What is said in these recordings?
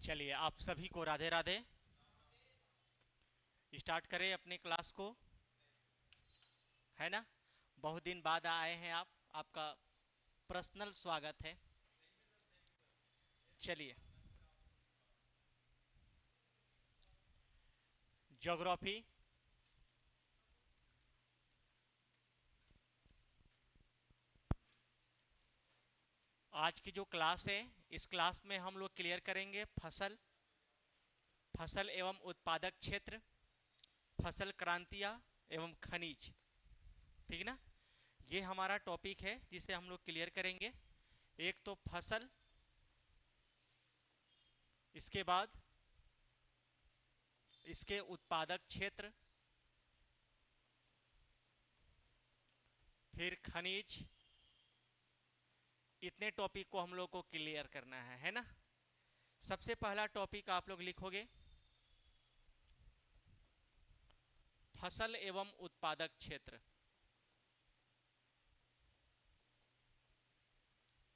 चलिए आप सभी को राधे राधे। स्टार्ट करें अपनी क्लास को, है ना। बहुत दिन बाद आए हैं आप, आपका पर्सनल स्वागत है। चलिए, ज्योग्राफी। आज की जो क्लास है, इस क्लास में हम लोग क्लियर करेंगे फसल, फसल एवं उत्पादक क्षेत्र, फसल क्रांतियाँ एवं खनिज। ठीक ना, ये हमारा टॉपिक है जिसे हम लोग क्लियर करेंगे। एक तो फसल, इसके बाद इसके उत्पादक क्षेत्र, फिर खनिज। इतने टॉपिक को हम लोग को क्लियर करना है ना। सबसे पहला टॉपिक आप लोग लिखोगे फसल एवं उत्पादक क्षेत्र।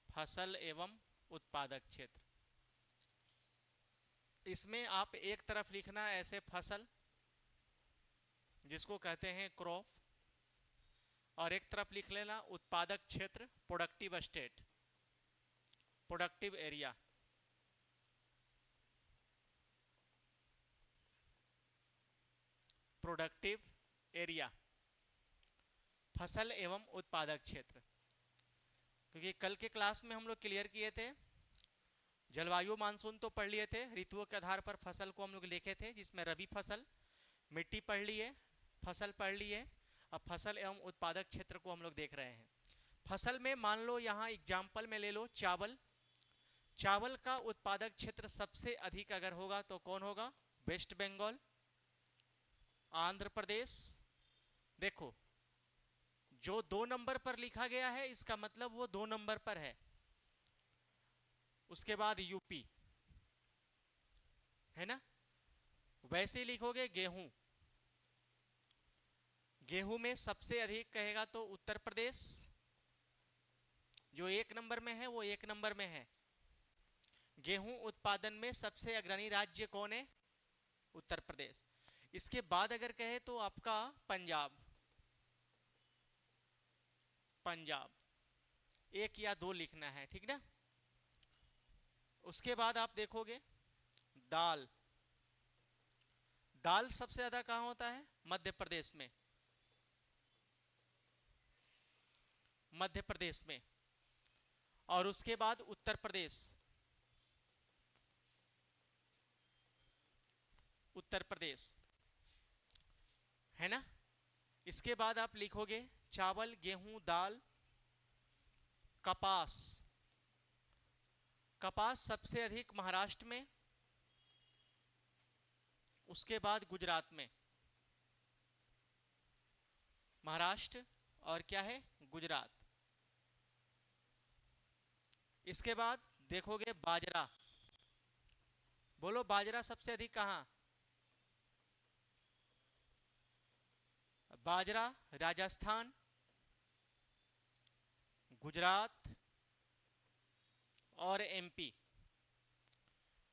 फसल एवं उत्पादक क्षेत्र, इसमें आप एक तरफ लिखना ऐसे फसल, जिसको कहते हैं क्रॉप, और एक तरफ लिख लेना उत्पादक क्षेत्र, productive state, productive area. Productive area, फसल एवं उत्पादक क्षेत्र। क्योंकि कल के क्लास में हम लोग क्लियर किए थे, जलवायु मानसून तो पढ़ लिए थे, ऋतुओं के आधार पर फसल को हम लोग लिखे थे, जिसमें रबी फसल, मिट्टी पढ़ लिए, फसल पढ़ लिए। अब फसल एवं उत्पादक क्षेत्र को हम लोग देख रहे हैं। फसल में मान लो यहाँ एग्जाम्पल में ले लो चावल। चावल का उत्पादक क्षेत्र सबसे अधिक अगर होगा तो कौन होगा? वेस्ट बंगाल, आंध्र प्रदेश। देखो, जो 2 नंबर पर लिखा गया है इसका मतलब वो 2 नंबर पर है। उसके बाद यूपी, है ना। वैसे ही लिखोगे गेहूं, गेहूं में सबसे अधिक कहेगा तो उत्तर प्रदेश, जो 1 नंबर में है वो 1 नंबर में है। गेहूं उत्पादन में सबसे अग्रणी राज्य कौन है? उत्तर प्रदेश। इसके बाद अगर कहे तो आपका पंजाब, पंजाब 1 या 2 लिखना है, ठीक ना। उसके बाद आप देखोगे दाल, दाल सबसे ज्यादा कहां होता है? मध्य प्रदेश में, मध्य प्रदेश में। और उसके बाद उत्तर प्रदेश, उत्तर प्रदेश, है ना। इसके बाद आप लिखोगे चावल, गेहूं, दाल, कपास। कपास सबसे अधिक महाराष्ट्र में, उसके बाद गुजरात में। महाराष्ट्र और क्या है? गुजरात। इसके बाद देखोगे बाजरा। बोलो बाजरा सबसे अधिक कहां? बाजरा राजस्थान, गुजरात और एमपी।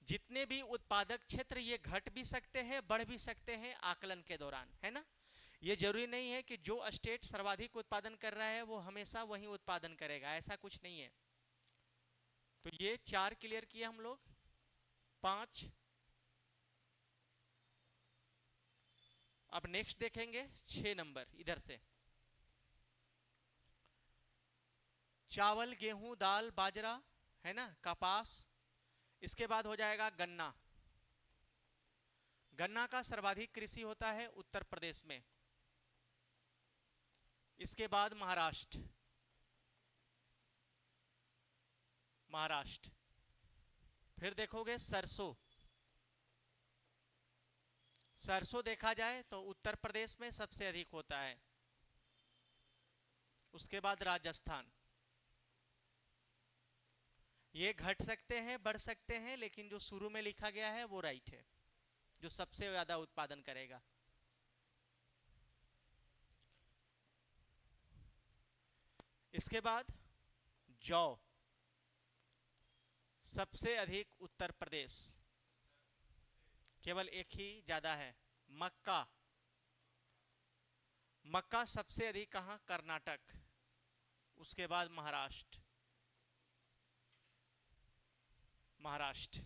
जितने भी उत्पादक क्षेत्र ये घट भी सकते हैं, बढ़ भी सकते हैं आकलन के दौरान, है ना। ये जरूरी नहीं है कि जो स्टेट सर्वाधिक उत्पादन कर रहा है वो हमेशा वही उत्पादन करेगा, ऐसा कुछ नहीं है। तो ये 4 क्लियर किए हम लोग। 5, अब नेक्स्ट देखेंगे 6 नंबर इधर से। चावल, गेहूं, दाल, बाजरा, है ना, कपास। इसके बाद हो जाएगा गन्ना। गन्ना का सर्वाधिक कृषि होता है उत्तर प्रदेश में। इसके बाद महाराष्ट्र, महाराष्ट्र। फिर देखोगे सरसों, सरसों देखा जाए तो उत्तर प्रदेश में सबसे अधिक होता है। उसके बाद राजस्थान। ये घट सकते हैं, बढ़ सकते हैं, लेकिन जो शुरू में लिखा गया है वो राइट है, जो सबसे ज्यादा उत्पादन करेगा। इसके बाद जौ, सबसे अधिक उत्तर प्रदेश। केवल एक ही ज्यादा है, मक्का। मक्का सबसे अधिक कहां? कर्नाटक, उसके बाद महाराष्ट्र। महाराष्ट्र।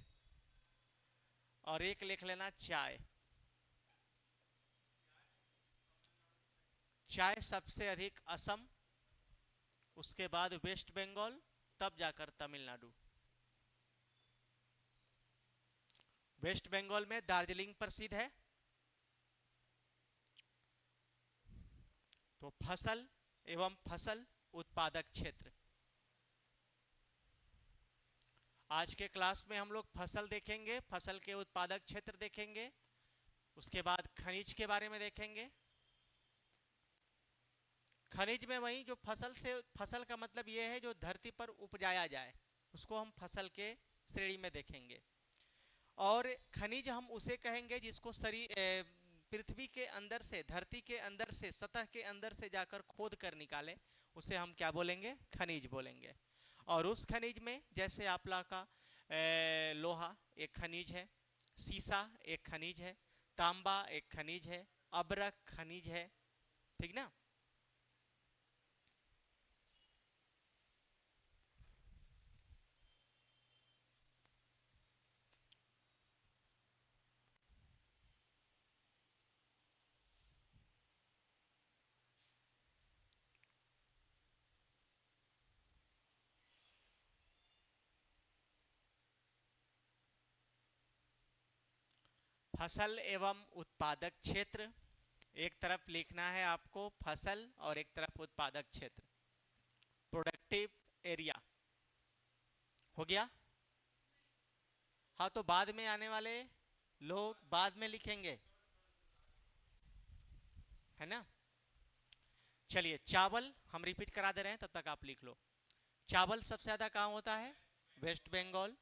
और एक लिख लेना चाय। चाय सबसे अधिक असम, उसके बाद वेस्ट बंगाल, तब जाकर तमिलनाडु। वेस्ट बंगाल में दार्जिलिंग प्रसिद्ध है। तो फसल एवं फसल उत्पादक क्षेत्र। आज के क्लास में हम लोग फसल देखेंगे, फसल के उत्पादक क्षेत्र देखेंगे, उसके बाद खनिज के बारे में देखेंगे। खनिज में वही जो फसल से, फसल का मतलब यह है जो धरती पर उपजाया जाए, उसको हम फसल के श्रेणी में देखेंगे। और खनिज हम उसे कहेंगे जिसको पृथ्वी के अंदर से, धरती के अंदर से, सतह के अंदर से जाकर खोद कर निकाले, उसे हम क्या बोलेंगे? खनिज बोलेंगे। और उस खनिज में जैसे आपला का लोहा एक खनिज है, सीसा एक खनिज है, तांबा एक खनिज है, अब्रक खनिज है, ठीक ना। फसल एवं उत्पादक क्षेत्र, एक तरफ लिखना है आपको फसल और एक तरफ उत्पादक क्षेत्र, प्रोडक्टिव एरिया। हो गया? हाँ, तो बाद में आने वाले लोग बाद में लिखेंगे, है ना। चलिए, चावल हम रिपीट करा दे रहे हैं, तब तक आप लिख लो। चावल सबसे ज्यादा कहाँ होता है? वेस्ट बंगाल।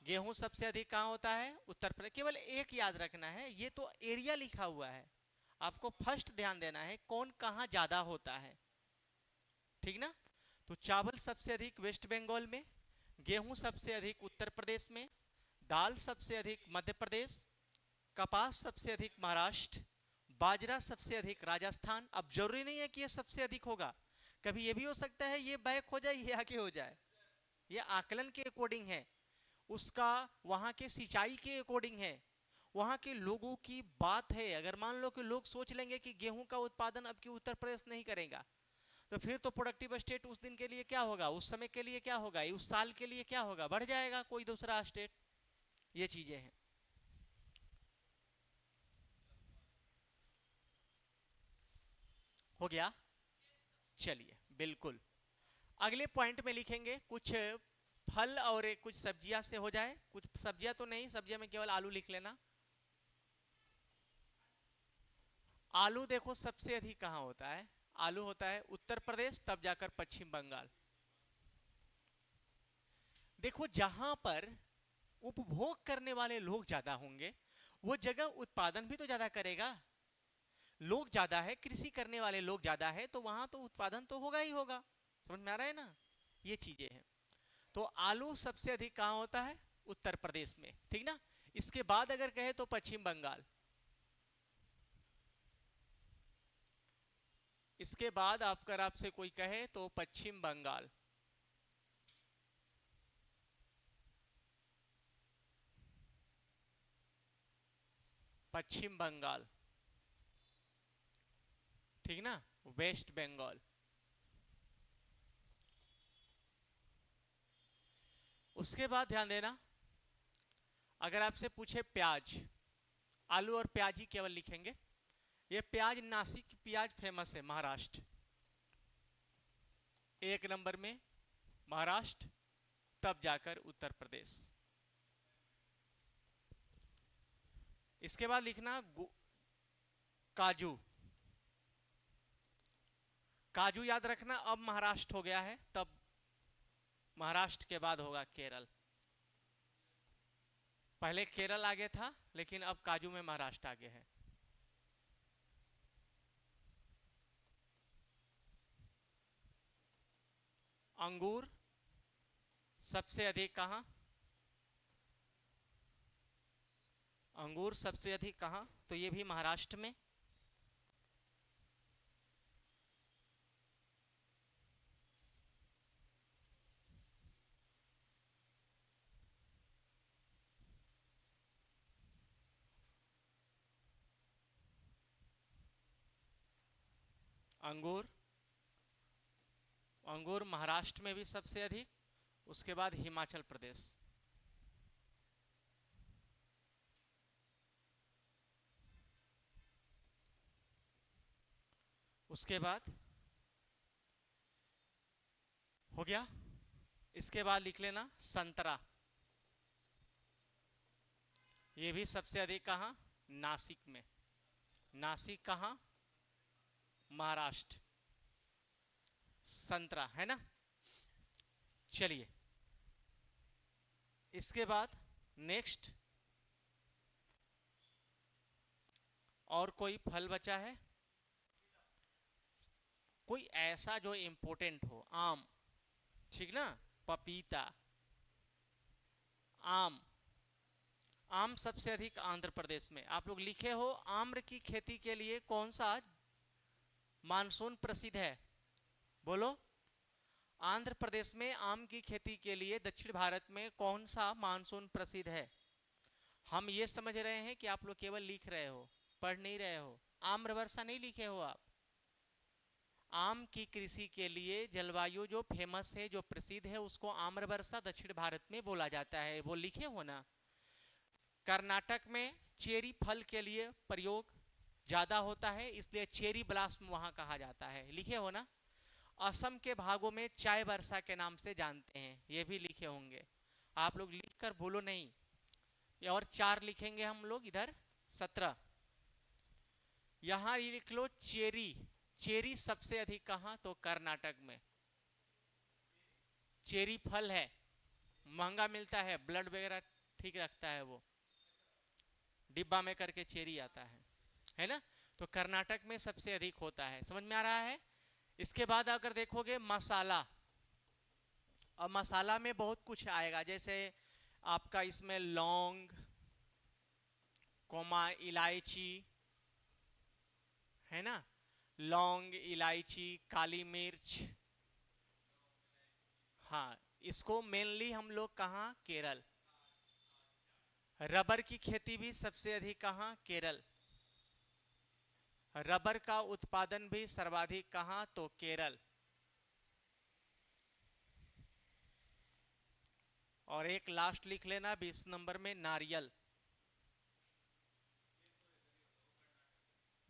गेहूं सबसे अधिक कहाँ होता है? उत्तर प्रदेश। केवल एक याद रखना है, ये तो एरिया लिखा हुआ है, आपको फर्स्ट ध्यान देना है कौन कहाँ ज्यादा होता है, ठीक ना। तो चावल सबसे अधिक वेस्ट बंगाल में, गेहूं सबसे अधिक उत्तर प्रदेश में, दाल सबसे अधिक मध्य प्रदेश, कपास सबसे अधिक महाराष्ट्र, बाजरा सबसे अधिक राजस्थान। अब जरूरी नहीं है कि ये सबसे अधिक होगा, कभी ये भी हो सकता है ये बैक हो जाए, ये आगे हो जाए। ये आकलन के अकॉर्डिंग है, उसका वहां के सिंचाई के अकॉर्डिंग है, वहां के लोगों की बात है। अगर मान लो कि लोग सोच लेंगे कि गेहूं का उत्पादन अब की उत्तर प्रदेश नहीं करेगा, तो फिर तो प्रोडक्टिव स्टेट उस दिन के लिए क्या होगा, उस समय के लिए क्या होगा, उस साल के लिए क्या होगा, बढ़ जाएगा कोई दूसरा स्टेट। ये चीजें हैं। हो गया? चलिए, बिल्कुल। अगले पॉइंट में लिखेंगे कुछ फल और कुछ सब्जियां से हो जाए। कुछ सब्जियां तो नहीं, सब्जियां में केवल आलू लिख लेना। आलू देखो सबसे अधिक कहां होता है? आलू होता है उत्तर प्रदेश, तब जाकर पश्चिम बंगाल। देखो, जहां पर उपभोग करने वाले लोग ज्यादा होंगे, वो जगह उत्पादन भी तो ज्यादा करेगा। लोग ज्यादा है, कृषि करने वाले लोग ज्यादा है, तो वहां तो उत्पादन तो होगा ही होगा। समझ में आ रहा है ना? ये चीजें हैं। तो आलू सबसे अधिक कहां होता है? उत्तर प्रदेश में, ठीक ना। इसके बाद अगर कहे तो पश्चिम बंगाल। इसके बाद अगर आपसे कोई कहे तो पश्चिम बंगाल। पश्चिम बंगाल, ठीक ना। वेस्ट बंगाल। उसके बाद ध्यान देना, अगर आपसे पूछे प्याज, आलू और प्याज ही केवल लिखेंगे। ये प्याज, नासिक प्याज फेमस है, महाराष्ट्र एक नंबर में, महाराष्ट्र, तब जाकर उत्तर प्रदेश। इसके बाद लिखना काजू। काजू याद रखना, अब महाराष्ट्र हो गया है, तब महाराष्ट्र के बाद होगा केरल। पहले केरल आगे था, लेकिन अब काजू में महाराष्ट्र आगे है। अंगूर सबसे अधिक कहां? अंगूर सबसे अधिक कहाँ? तो ये भी महाराष्ट्र में। अंगूर, अंगूर महाराष्ट्र में भी सबसे अधिक, उसके बाद हिमाचल प्रदेश। उसके बाद हो गया। इसके बाद लिख लेना संतरा, ये भी सबसे अधिक कहाँ? नासिक में। नासिक कहाँ? महाराष्ट्र। संतरा है ना। चलिए इसके बाद नेक्स्ट, और कोई फल बचा है? कोई ऐसा जो इंपॉर्टेंट हो। आम, ठीक ना, पपीता, आम। आम सबसे अधिक आंध्र प्रदेश में। आप लोग लिखे हो आम्र की खेती के लिए कौन सा मानसून प्रसिद्ध है? बोलो। आंध्र प्रदेश में आम की खेती के लिए दक्षिण भारत में कौन सा मानसून प्रसिद्ध है? हम ये समझ रहे हैं कि आप लोग केवल लिख रहे हो, पढ़ नहीं रहे हो। आम्र वर्षा नहीं लिखे हो आप। आम की कृषि के लिए जलवायु जो फेमस है, जो प्रसिद्ध है, उसको आम्र वर्षा दक्षिण भारत में बोला जाता है। वो लिखे हो ना। कर्नाटक में चेरी फल के लिए प्रयोग ज्यादा होता है, इसलिए चेरी ब्लास्म वहां कहा जाता है। लिखे हो ना। असम के भागों में चाय वर्षा के नाम से जानते हैं, ये भी लिखे होंगे। आप लोग लिखकर बोलो नहीं। ये और 4 लिखेंगे हम लोग इधर, 17। यहां लिख लो चेरी। चेरी सबसे अधिक कहां? तो कर्नाटक में। चेरी फल है, महंगा मिलता है, ब्लड वगैरह ठीक रखता है, वो डिब्बा में करके चेरी आता है ना। तो कर्नाटक में सबसे अधिक होता है। समझ में आ रहा है। इसके बाद अगर देखोगे मसाला, और मसाला में बहुत कुछ आएगा, जैसे आपका इसमें लौंग, कोमा इलायची है ना, लौंग, इलायची, काली मिर्च। हाँ, इसको मेनली हम लोग कहाँ? केरल। रबर की खेती भी सबसे अधिक कहाँ? केरल। रबर का उत्पादन भी सर्वाधिक कहाँ? तो केरल। और एक लास्ट लिख लेना 20 नंबर में, नारियल।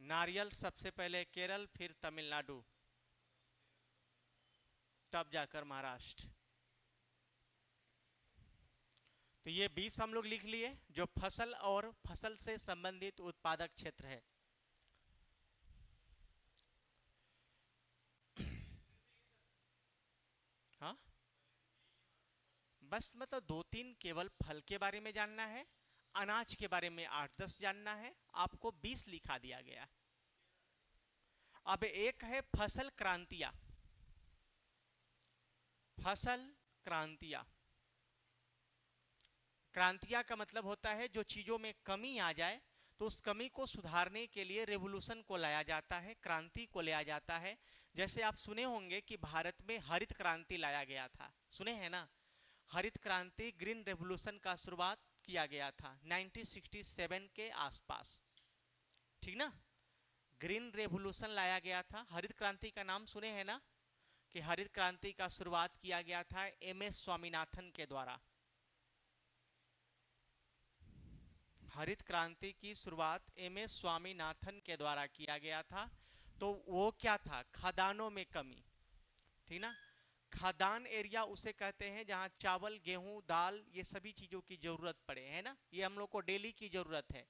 नारियल सबसे पहले केरल, फिर तमिलनाडु, तब जाकर महाराष्ट्र। तो ये 20 हम लोग लिख लिए जो फसल और फसल से संबंधित उत्पादक क्षेत्र है। हाँ, बस मतलब 2-3 केवल फल के बारे में जानना है, अनाज के बारे में 8-10 जानना है। आपको 20 लिखा दिया गया। अब एक है फसल क्रांतियां। फसल क्रांतियां, क्रांतियां का मतलब होता है जो चीजों में कमी आ जाए तो उस कमी को सुधारने के लिए रेवोल्यूशन को लाया जाता है, क्रांति को लाया जाता है। जैसे आप सुने होंगे कि भारत में हरित क्रांति लाया गया था, सुने हैं ना। हरित क्रांति, ग्रीन रेवोल्यूशन का शुरुआत किया गया था 1967 के आसपास, ठीक ना। ग्रीन रेवोल्यूशन लाया गया था। हरित क्रांति का नाम सुने हैं ना, कि हरित क्रांति का शुरुआत किया गया था एमएस स्वामीनाथन के द्वारा। हरित क्रांति की शुरुआत एमएस स्वामीनाथन के द्वारा किया गया था। तो वो क्या था? खदानों में कमी, ठीक ना। खदान एरिया उसे कहते हैं जहां चावल, गेहूं, दाल, ये सभी चीजों की जरूरत पड़े, है ना। ये हम लोग को डेली की जरूरत है।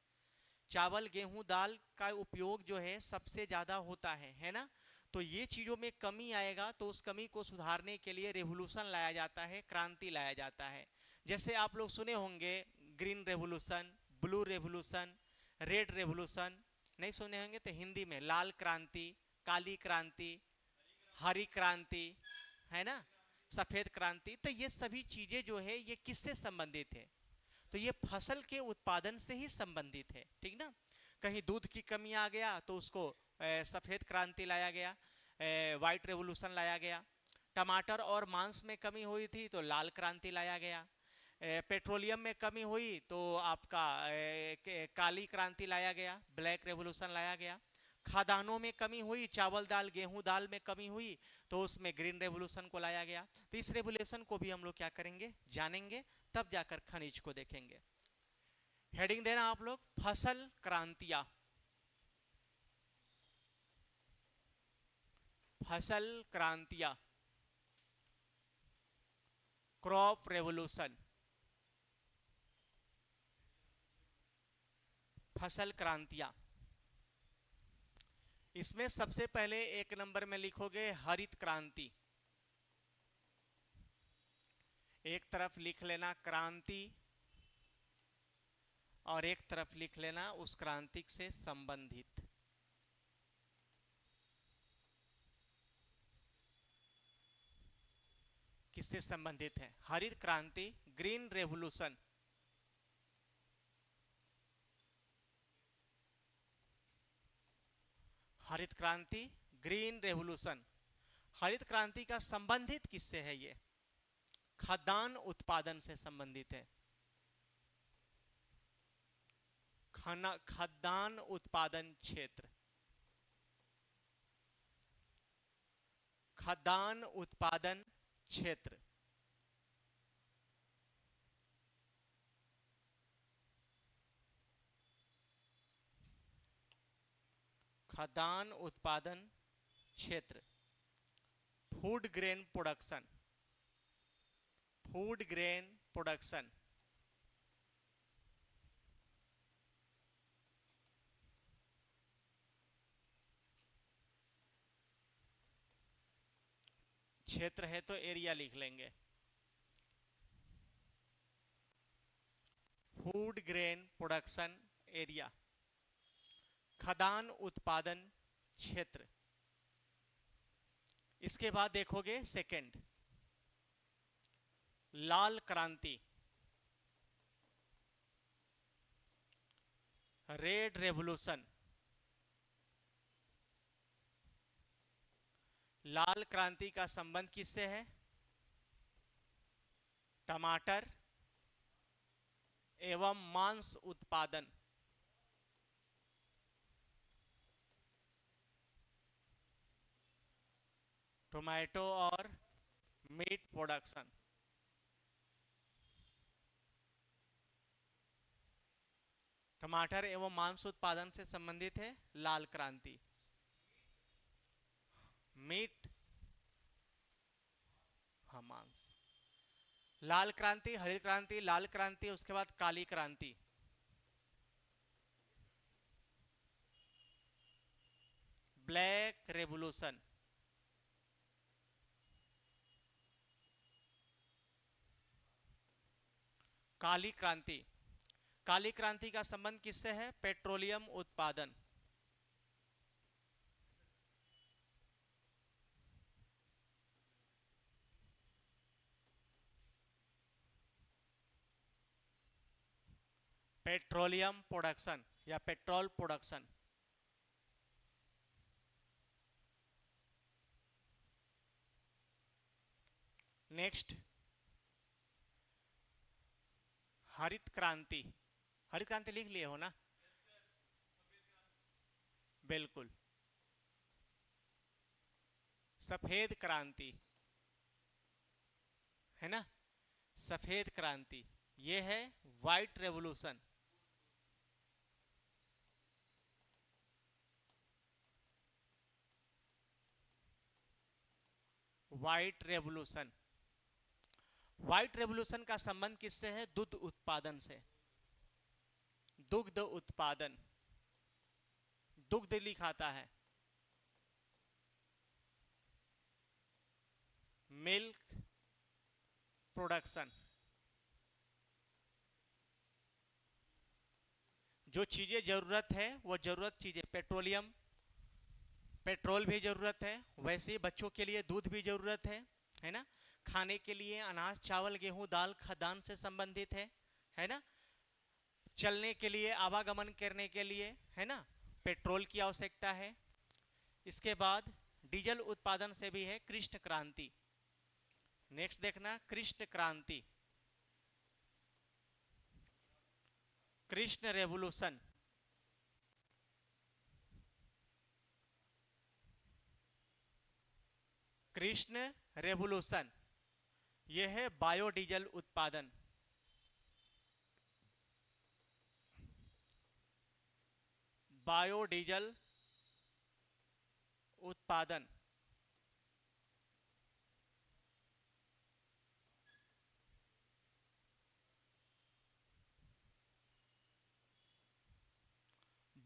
चावल, गेहूं, दाल का उपयोग जो है सबसे ज्यादा होता है ना। तो ये चीजों में कमी आएगा तो उस कमी को सुधारने के लिए रेवोल्यूशन लाया जाता है, क्रांति लाया जाता है। जैसे आप लोग सुने होंगे green revolution, blue revolution, red revolution. नहीं सुने होंगे तो हिंदी में लाल क्रांति, काली क्रांति, हरी क्रांति, है ना, सफेद क्रांति। तो ये सभी चीजें जो है ये किससे संबंधित है? तो ये फसल के उत्पादन से ही संबंधित है, ठीक ना। कहीं दूध की कमी आ गया तो उसको सफेद क्रांति लाया गया, व्हाइट रेवोल्यूशन लाया गया। टमाटर और मांस में कमी हुई थी तो लाल क्रांति लाया गया। पेट्रोलियम में कमी हुई तो आपका काली क्रांति लाया गया, ब्लैक रेवोल्यूशन लाया गया। खाद्यान्नों में कमी हुई, चावल दाल गेहूं दाल में कमी हुई तो उसमें ग्रीन रेवोल्यूशन को लाया गया। तो इस रेवोल्यूशन को भी हम लोग क्या करेंगे, जानेंगे, तब जाकर खनिज को देखेंगे। हेडिंग देना आप लोग, फसल क्रांतियां, फसल क्रांतियां, क्रॉप रेवोल्यूशन, फसल क्रांतियां। इसमें सबसे पहले एक नंबर में लिखोगे हरित क्रांति, एक तरफ लिख लेना क्रांति और एक तरफ लिख लेना उस क्रांति से संबंधित। किससे संबंधित है, हरित क्रांति, ग्रीन रेवोल्यूशन, हरित क्रांति, ग्रीन रेवोल्यूशन। हरित क्रांति का संबंधित किससे है, ये खाद्यान्न उत्पादन से संबंधित है। खाद्यान्न उत्पादन क्षेत्र, खाद्यान्न उत्पादन क्षेत्र। खाद्यान्न उत्पादन क्षेत्र, food grain production, food grain production, क्षेत्र है तो एरिया लिख लेंगे, फूड ग्रेन प्रोडक्शन एरिया, खाद्यान्न उत्पादन क्षेत्र। इसके बाद देखोगे सेकंड, लाल क्रांति, रेड रेवोल्यूशन। लाल क्रांति का संबंध किससे है, टमाटर एवं मांस उत्पादन, टोमेटो और मीट प्रोडक्शन। टमाटर एवं मांस उत्पादन से संबंधित है लाल क्रांति। मीट, हाँ मांस। लाल क्रांति, हरित क्रांति, लाल क्रांति, उसके बाद काली क्रांति। ब्लैक रेवोल्यूशन, काली क्रांति। काली क्रांति का संबंध किससे है, पेट्रोलियम उत्पादन। पेट्रोलियम प्रोडक्शन या पेट्रोल प्रोडक्शन। नेक्स्ट, हरित क्रांति। हरित क्रांति लिख लिए हो ना, बिल्कुल। सफेद क्रांति है ना, सफेद क्रांति, ये है white revolution. White revolution, white revolution का संबंध किससे है, दुग्ध उत्पादन से। दुग्ध उत्पादन, दुग्ध लिखाता है, मिल्क प्रोडक्शन। जो चीजें जरूरत है वो जरूरत चीजें, पेट्रोलियम, पेट्रोल भी जरूरत है, वैसे ही बच्चों के लिए दूध भी जरूरत है ना। खाने के लिए अनाज चावल गेहूं दाल खाद्यान्न से संबंधित है ना। चलने के लिए, आवागमन करने के लिए, है ना, पेट्रोल की आवश्यकता है। इसके बाद डीजल उत्पादन से भी है कृष्ण क्रांति। नेक्स्ट देखना, कृष्ण क्रांति, कृष्ण रेवोल्यूशन। कृष्ण रेवोल्यूशन यह है बायोडीजल उत्पादन। बायोडीजल उत्पादन,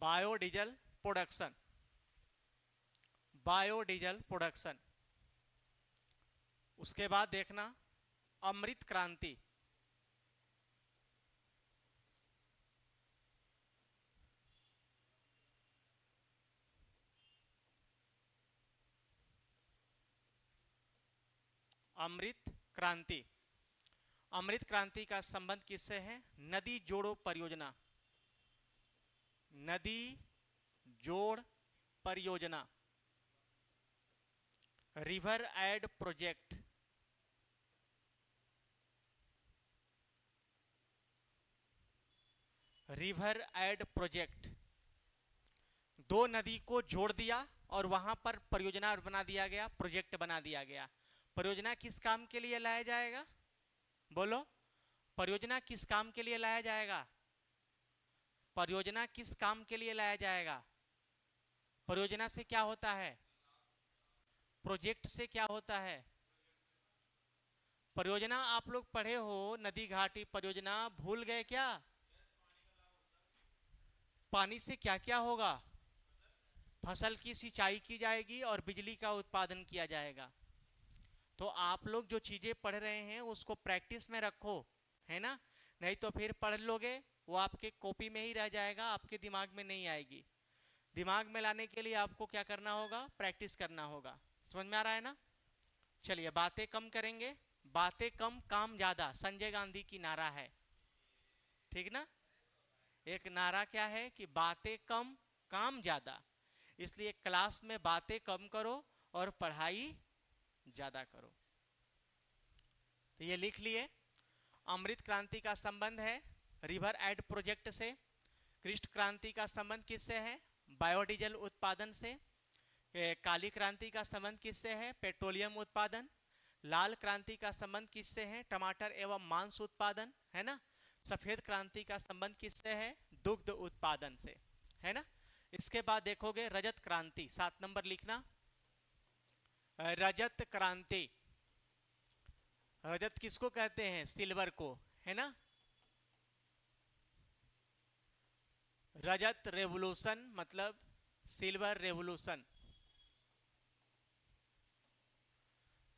बायोडीजल प्रोडक्शन, बायोडीजल प्रोडक्शन। उसके बाद देखना अमृत क्रांति, अमृत क्रांति। अमृत क्रांति का संबंध किससे है? नदी जोड़ो परियोजना, नदी जोड़ परियोजना, river add project, river add project. दो नदी को जोड़ दिया और वहां पर परियोजना बना दिया गया, प्रोजेक्ट बना दिया गया। परियोजना किस काम के लिए लाया जाएगा? बोलो, परियोजना किस काम के लिए लाया जाएगा? परियोजना किस काम के लिए लाया जाएगा? परियोजना से क्या होता है? प्रोजेक्ट से क्या होता है? परियोजना आप लोग पढ़े हो, नदी घाटी परियोजना, भूल गए क्या? पानी से क्या क्या होगा? फसल की सिंचाई की जाएगी और बिजली का उत्पादन किया जाएगा। तो आप लोग जो चीजें पढ़ रहे हैं उसको प्रैक्टिस में रखो, है ना, नहीं तो फिर पढ़ लोगे वो आपके कॉपी में ही रह जाएगा, आपके दिमाग में नहीं आएगी। दिमाग में लाने के लिए आपको क्या करना होगा? प्रैक्टिस करना होगा। समझ में आ रहा है ना? चलिए, बातें कम करेंगे, बातें कम काम ज्यादा, संजय गांधी की नारा है, ठीक ना। एक नारा क्या है कि बातें कम काम ज्यादा, इसलिए क्लास में बातें कम करो और पढ़ाई ज्यादा करो। तो ये लिख लिए, अमृत क्रांति का संबंध है रिवर एड प्रोजेक्ट से। कृष्ण क्रांति का संबंध किससे है? बायोडीजल उत्पादन से। काली क्रांति का संबंध किससे है? पेट्रोलियम उत्पादन। लाल क्रांति का संबंध किससे है? टमाटर एवं मांस उत्पादन, है ना। सफेद क्रांति का संबंध किससे है? दुग्ध उत्पादन से, है ना। इसके बाद देखोगे रजत क्रांति, 7 नंबर लिखना, रजत क्रांति। रजत किसको कहते हैं? सिल्वर को, है ना। रजत रेवोल्यूशन मतलब सिल्वर रेवोल्यूशन।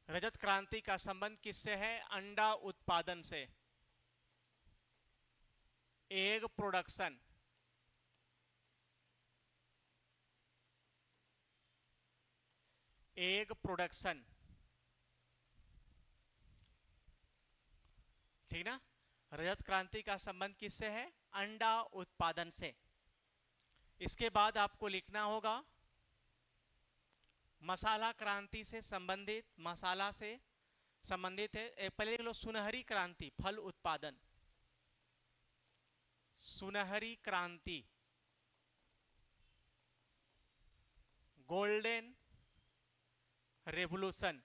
रजत क्रांति का संबंध किससे है? अंडा उत्पादन से, एग प्रोडक्शन। एग प्रोडक्शन, ठीक ना। रजत क्रांति का संबंध किससे है? अंडा उत्पादन से। इसके बाद आपको लिखना होगा मसाला क्रांति से संबंधित, मसाला से संबंधित है। पहले लिख लो सुनहरी क्रांति, फल उत्पादन, सुनहरी क्रांति, गोल्डन रेवोल्यूशन,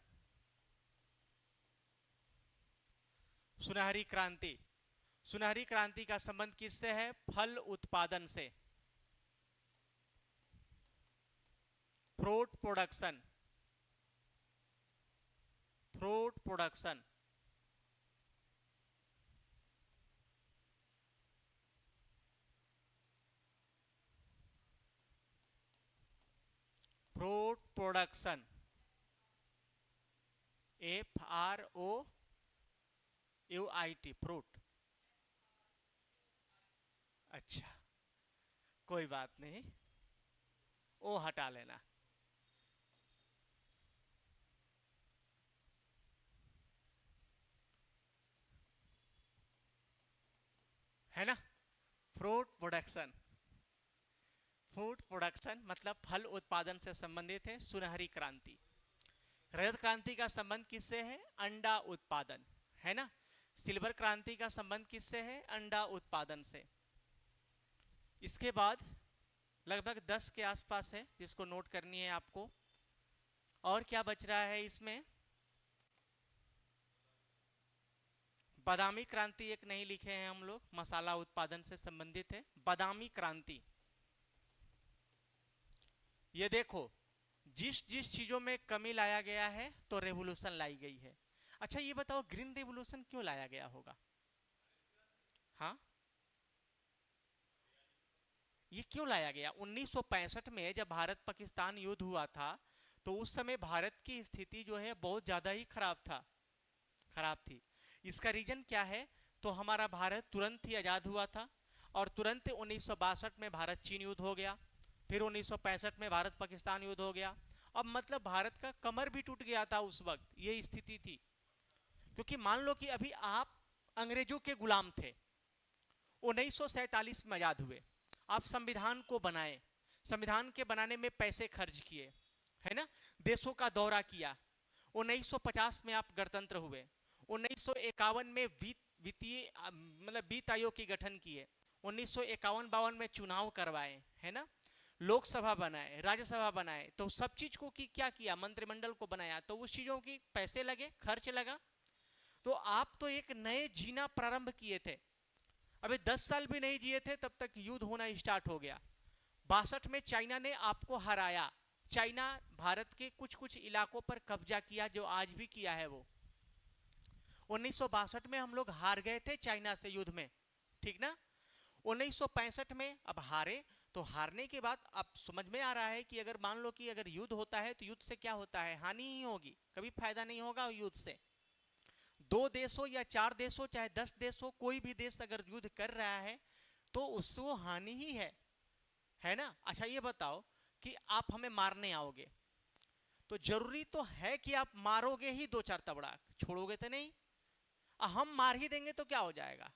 सुनहरी क्रांति। सुनहरी क्रांति का संबंध किससे है? फल उत्पादन से, fruit production, fruit production. Fruit production, FROUIT, fruit. अच्छा, कोई बात नहीं, ओ हटा लेना, है ना। फ्रूट प्रोडक्शन, फूड प्रोडक्शन मतलब फल उत्पादन से संबंधित है सुनहरी क्रांति। रजत क्रांति का संबंध किससे है? अंडा उत्पादन, है ना। सिल्वर क्रांति का संबंध किससे है? अंडा उत्पादन से। इसके बाद लगभग 10 के आसपास है जिसको नोट करनी है आपको। और क्या बच रहा है इसमें? बादामी क्रांति एक नहीं लिखे हैं हम लोग, मसाला उत्पादन से संबंधित है बादामी क्रांति। ये देखो, जिस जिस चीजों में कमी लाया गया है तो रेवोल्यूशन लाई गई है। अच्छा ये बताओ, ग्रीन रेवोल्यूशन क्यों लाया गया होगा? हाँ, ये क्यों लाया गया? 1965 में जब भारत पाकिस्तान युद्ध हुआ था तो उस समय भारत की स्थिति जो है बहुत ज्यादा ही खराब थी। इसका रीजन क्या है? तो हमारा भारत तुरंत ही आजाद हुआ था और तुरंत 1962 में भारत चीन युद्ध हो गया, फिर 1965 में भारत पाकिस्तान युद्ध हो गया। अब मतलब भारत का कमर भी टूट गया था उस वक्त, ये स्थिति थी। क्योंकि मान लो कि अभी आप अंग्रेजों के गुलाम थे, 1947 में आजाद हुए, आप संविधान को बनाए, संविधान के बनाने में पैसे खर्च किए, है ना, देशों का दौरा किया। 1950 में आप गणतंत्र हुए, 1951 में वित्तीय मतलब वित्त आयोग की गठन किए, 1951-52 में चुनाव करवाए, है ना, लोकसभा बनाए, राज्यसभा बनाए, तो सब चीज को क्या किया? मंत्रिमंडल को बनाया, तो उस चीजों की पैसे लगे, खर्च लगा। तो आप तो एक नए जीना प्रारंभ किए थे, अबे 10 साल भी नहीं जिए थे तब तक युद्ध होना स्टार्ट हो गया। 62 में चाइना ने आपको हराया, चाइना भारत के कुछ कुछ इलाकों पर कब्जा किया जो आज भी किया है वो। 1962 में हम लोग हार गए थे चाइना से युद्ध में, ठीक ना। 1965 में अब हारे, तो हारने के बाद अब समझ में आ रहा है कि अगर मान लो कि अगर युद्ध होता है तो युद्ध से क्या होता है? हानि ही होगी, कभी फायदा नहीं होगा युद्ध से। 2 देश हो या 4 देश हो, चाहे 10 देश हो, कोई भी देश अगर युद्ध कर रहा है तो उससे वो हानि ही है ना। अच्छा ये बताओ कि आप हमें मारने आओगे तो जरूरी तो है कि आप मारोगे ही 2-4 तबड़ाक, छोड़ोगे तो नहीं। हम मार ही देंगे तो क्या हो जाएगा?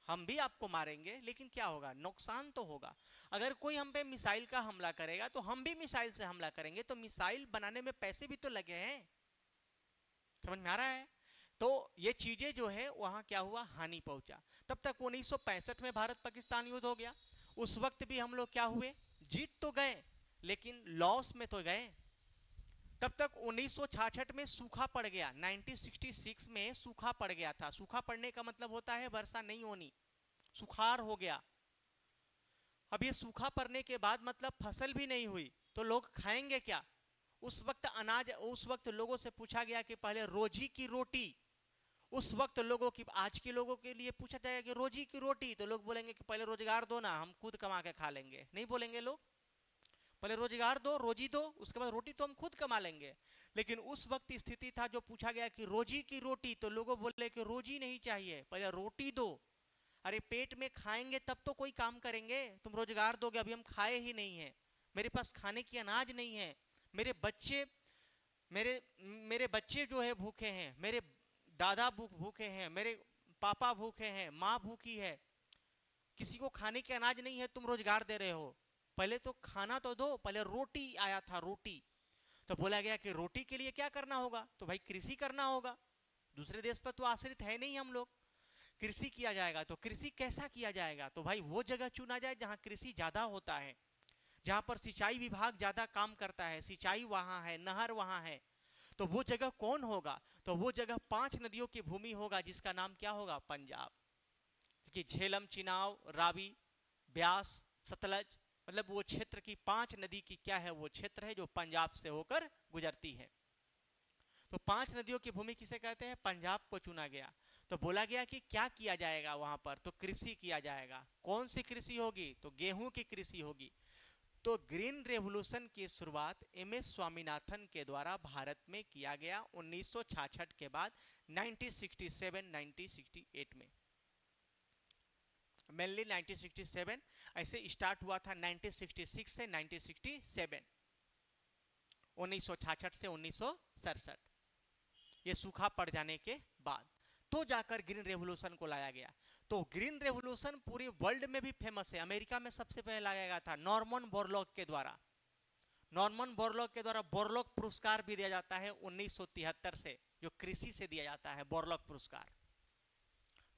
हम भी आपको मारेंगे, लेकिन क्या होगा? नुकसान तो होगा। अगर कोई हम पे मिसाइल का हमला करेगा तो हम भी मिसाइल से हमला करेंगे, तो मिसाइल बनाने में पैसे भी तो लगे हैं, समझ में आ रहा है। तो ये चीजें जो है वहां क्या हुआ? हानि पहुंचा। तब तक 1965 में भारत पाकिस्तान युद्ध हो गया, उस वक्त भी हम लोग क्या हुए? जीत तो गए लेकिन लॉस में तो गए। तब तक 1966 में सूखा पड़ गया, 1966 में सूखा पड़ गया था। सूखा पड़ने का मतलब होता है वर्षा नहीं होनी, सुखाड़ हो गया। अब ये सूखा पड़ने के बाद मतलब फसल भी नहीं हुई तो लोग खाएंगे क्या? उस वक्त अनाज, उस वक्त लोगों से पूछा गया कि पहले रोजी की रोटी, उस वक्त लोगों की, आज के लोगों के लिए पूछा जाएगा कि रोजी की रोटी, तो लोग बोलेंगे कि पहले रोजगार दो ना, हम खुद कमा के खा लेंगे। नहीं बोलेंगे लोग, पहले रोजगार दो, रोजी दो, उसके बाद रोटी तो हम खुद कमा लेंगे। लेकिन उस वक्त स्थिति था, जो पूछा गया कि रोजी की रोटी, तो लोगों बोले कि रोजी नहीं चाहिए, पहले रोटी दो। अरे पेट में खाएंगे तब तो कोई काम करेंगे, तुम रोजगार दोगे, अभी हम खाए ही नहीं है, मेरे पास खाने की अनाज नहीं है, मेरे बच्चे मेरे बच्चे जो है भूखे हैं, मेरे दादा भूखे हैं, मेरे पापा भूखे हैं, माँ भूखी है, किसी को खाने की अनाज नहीं है, तुम रोजगार दे रहे हो, पहले तो खाना तो दो। पहले रोटी आया था, रोटी। तो बोला गया कि रोटी के लिए क्या करना होगा? तो भाई कृषि करना होगा, दूसरे देश पर तो आश्रित है नहीं हम लोग, कृषि किया जाएगा। तो कृषि कैसा किया जाएगा? तो भाई वो जगह चुना जाए जहां कृषि ज्यादा होता है, जहां पर सिंचाई विभाग ज्यादा काम करता है, सिंचाई वहां है, नहर वहां है। तो वो जगह कौन होगा? तो वो जगह 5 नदियों की भूमि होगा, जिसका नाम क्या होगा? पंजाब। क्योंकि झेलम, चिनाव, रावी, ब्यास, सतलज, मतलब वो क्षेत्र की 5 नदी की क्या है? वो क्षेत्र है जो पंजाब से होकर गुजरती है। तो 5 नदियों की भूमि किसे कहते हैं? पंजाब को चुना गया। तो बोला गया कि क्या किया जाएगा वहां पर? तो कृषि किया जाएगा। कौन सी कृषि होगी? तो गेहूं की कृषि होगी। तो ग्रीन रेवोल्यूशन की शुरुआत एमएस स्वामीनाथन के द्वारा भारत में किया गया 1966 के बाद 1967-1968 में, मेनली 1967। ऐसे स्टार्ट हुआ था 1966 से 1967, 1966 से 1967, ये सूखा पड़ जाने के बाद। तो जाकर ग्रीन रेवोल्यूशन को लाया गया। तो ग्रीन रेवोल्यूशन पूरे वर्ल्ड में भी फेमस है। अमेरिका में सबसे पहले लाया गया था नॉर्मन बोरलॉग के द्वारा। नॉर्मन बोरलॉग के द्वारा बोरलॉग पुरस्कार भी दिया जाता है 1973 से, जो कृषि से दिया जाता है बोरलॉग पुरस्कार।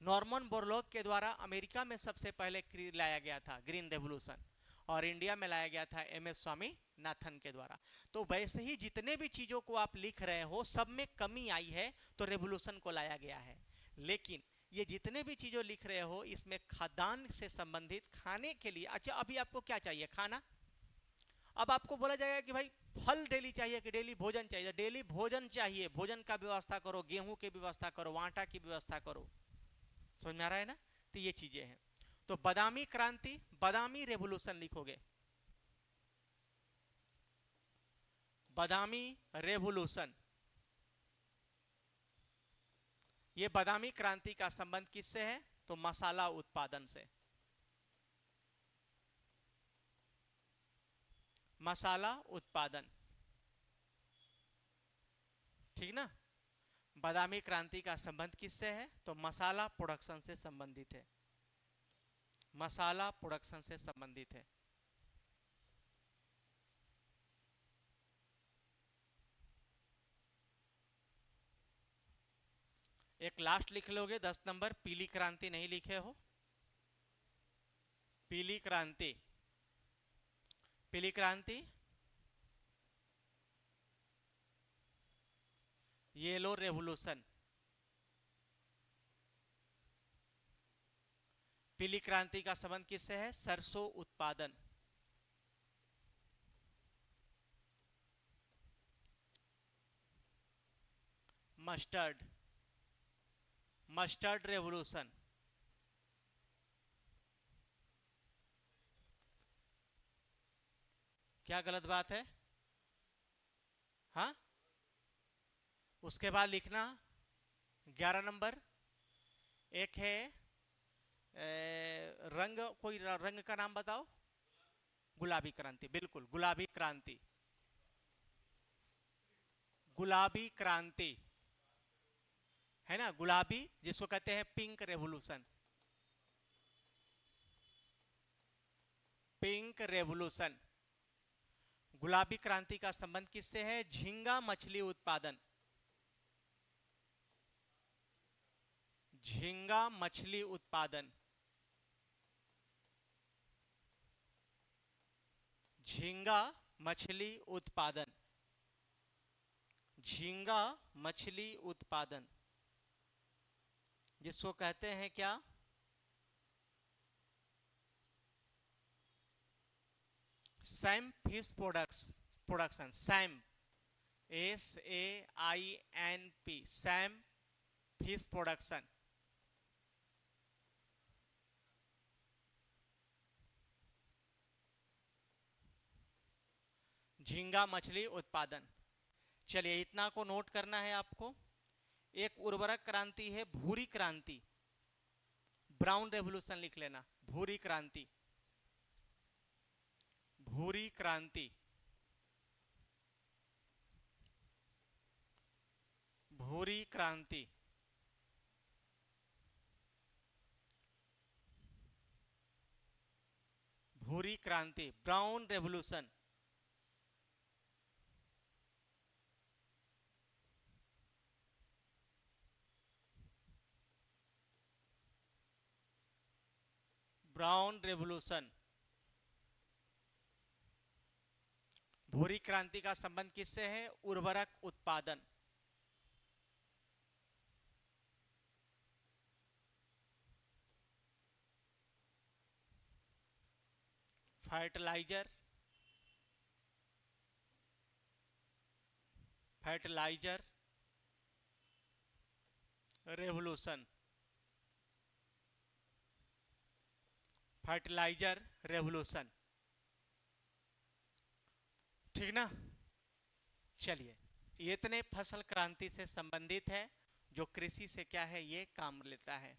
नॉर्मन बोरलॉग के द्वारा अमेरिका में सबसे पहले लाया गया था ग्रीन रेवोल्यूशन, और इंडिया में लाया गया था एम एस स्वामीनाथन के द्वारा। तो वैसे ही जितने भी चीजों को आप लिख रहे हो सब में कमी आई है तो रेवोल्यूशन को लाया गया है। लेकिन ये जितने भी चीजों लिख रहे हो इसमें खाद्यान्न से संबंधित खाने के लिए, अच्छा अभी आपको क्या चाहिए? खाना। अब आपको बोला जाएगा कि भाई फल डेली चाहिए कि डेली भोजन चाहिए? डेली भोजन चाहिए, भोजन का व्यवस्था करो, गेहूं की व्यवस्था करो, आटा की व्यवस्था करो। समझ में आ रहा है ना? तो ये चीजें हैं। तो बादामी क्रांति, बादामी रेवोल्यूशन लिखोगे, बादामी रेवोल्यूशन। ये बादामी क्रांति का संबंध किससे है? तो मसाला उत्पादन से। मसाला उत्पादन, ठीक ना? बादामी क्रांति का संबंध किससे है? तो मसाला प्रोडक्शन से संबंधित है। मसाला प्रोडक्शन से संबंधित है। एक लास्ट लिख लोगे 10 नंबर, पीली क्रांति नहीं लिखे हो। पीली क्रांति, पीली क्रांति, येलो रेवोल्यूशन। पीली क्रांति का संबंध किससे है? सरसों उत्पादन। Mustard, mustard revolution. क्या गलत बात है? हाँ, उसके बाद लिखना 11 नंबर, एक है रंग, कोई रंग का नाम बताओ। गुलाबी क्रांति, बिल्कुल गुलाबी क्रांति। गुलाबी क्रांति है ना, गुलाबी, जिसको कहते हैं पिंक रेवोल्यूशन। Pink revolution. गुलाबी क्रांति का संबंध किससे है? झींगा मछली उत्पादन। झींगा मछली उत्पादन, झींगा मछली उत्पादन, झींगा मछली उत्पादन, जिसको कहते हैं क्या? Sam fish production. Sam, SAINP, Sam fish production. झींगा मछली उत्पादन। चलिए इतना को नोट करना है आपको। एक उर्वरक क्रांति है भूरी क्रांति, ब्राउन रेवोल्यूशन लिख लेना। भूरी क्रांति, भूरी क्रांति, भूरी क्रांति। भूरी क्रांति, ब्राउन रेवोल्यूशन। Brown revolution. भूरी क्रांति का संबंध किससे है? उर्वरक उत्पादन। Fertilizer, fertilizer revolution. Fertilizer revolution, ठीक ना? चलिए, ये इतने फसल क्रांति से संबंधित है जो कृषि से क्या है, ये काम लेता है।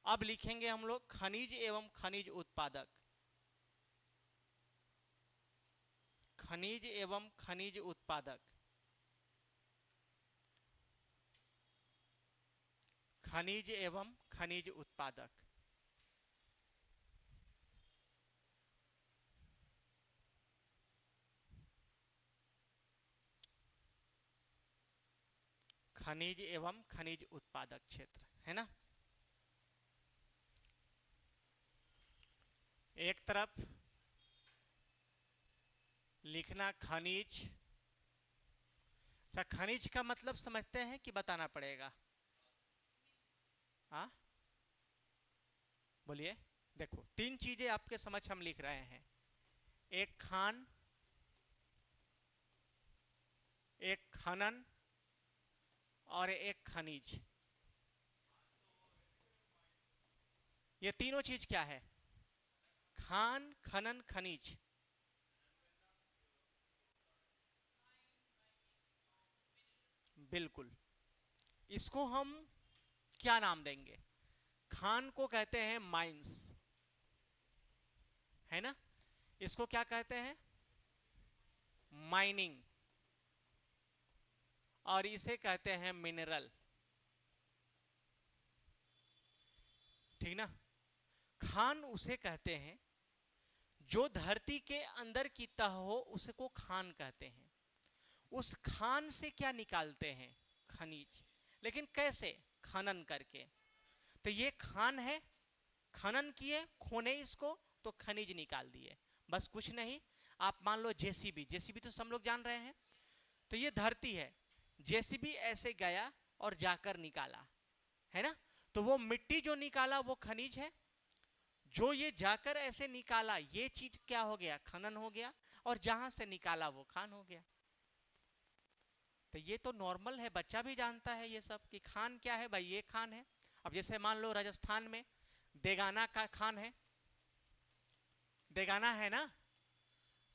अब लिखेंगे हम लोग खनिज एवं खनिज उत्पादक। खनिज एवं खनिज उत्पादक। खनिज एवं खनिज उत्पादक। खनिज एवं खनिज उत्पादक क्षेत्र है ना। एक तरफ लिखना खनिज। अच्छा, खनिज का मतलब समझते हैं कि बताना पड़ेगा? हाँ बोलिए। देखो, तीन चीजें आपके समझ हम लिख रहे हैं, एक खान, एक खनन और एक खनिज। ये तीनों चीज क्या है? खान, खनन, खनिज। बिल्कुल। इसको हम क्या नाम देंगे? खान को कहते हैं माइंस, है ना। इसको क्या कहते हैं? माइनिंग। और इसे कहते हैं मिनरल, ठीक ना। खान उसे कहते हैं जो धरती के अंदर की तह हो, उसको खान कहते हैं। उस खान से क्या निकालते हैं? खनिज। लेकिन कैसे? खनन करके। तो ये खान है, खनन किए, खोने इसको, तो खनिज निकाल दिए। बस कुछ नहीं। आप मान लो जेसीबी, जेसीबी तो सब लोग जान रहे हैं। तो ये धरती है, जेसीबी ऐसे गया और जाकर निकाला, है ना। तो वो मिट्टी जो निकाला वो खनिज है। जो ये जाकर ऐसे निकाला, ये चीज क्या हो गया? खनन हो गया। और जहां से निकाला वो खान हो गया। तो ये तो नॉर्मल है, बच्चा भी जानता है ये सब कि खान क्या है भाई, ये खान है। अब जैसे मान लो राजस्थान में देगाना का खान है, देगाना है ना,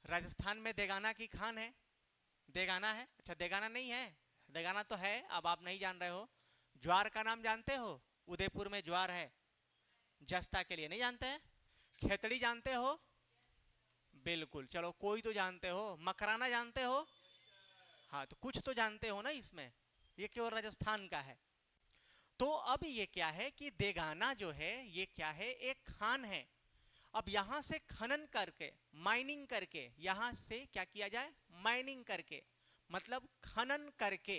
राजस्थान में देगाना की खान है। देगाना है। अच्छा, देगाना नहीं है? देगाना तो है, अब आप नहीं जान रहे हो। ज्वार का नाम जानते हो? उदयपुर में ज्वार है, जस्ता के लिए। नहीं जानते हैं? खेतड़ी जानते हो? बिल्कुल, चलो कोई तो जानते हो। मकराना जानते हो? हाँ, तो कुछ तो जानते हो ना इसमें। ये केवल राजस्थान का है। तो अब ये क्या है कि देगाना जो है ये क्या है? एक खान है। अब यहां से खनन करके, माइनिंग करके, यहां से क्या किया जाए? माइनिंग करके, मतलब खनन करके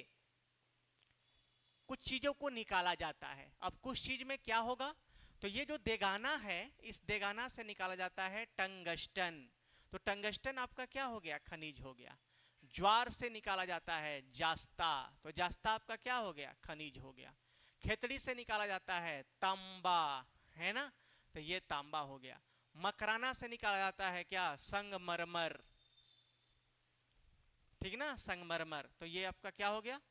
कुछ चीजों को निकाला जाता है। अब कुछ चीज में क्या होगा? तो ये जो देगाना है, इस देगाना से निकाला जाता है टंगस्टन। तो टंगस्टन आपका क्या हो गया? खनिज हो गया। ज्वार से निकाला जाता है जास्ता, तो जास्ता आपका क्या हो गया? खनिज हो गया। खेतड़ी से निकाला जाता है तांबा, है ना, तो ये तांबा हो गया। मकराना से निकाला जाता है क्या? संगमरमर, ठीक ना, संगमरमर। तो ये आपका क्या हो गया?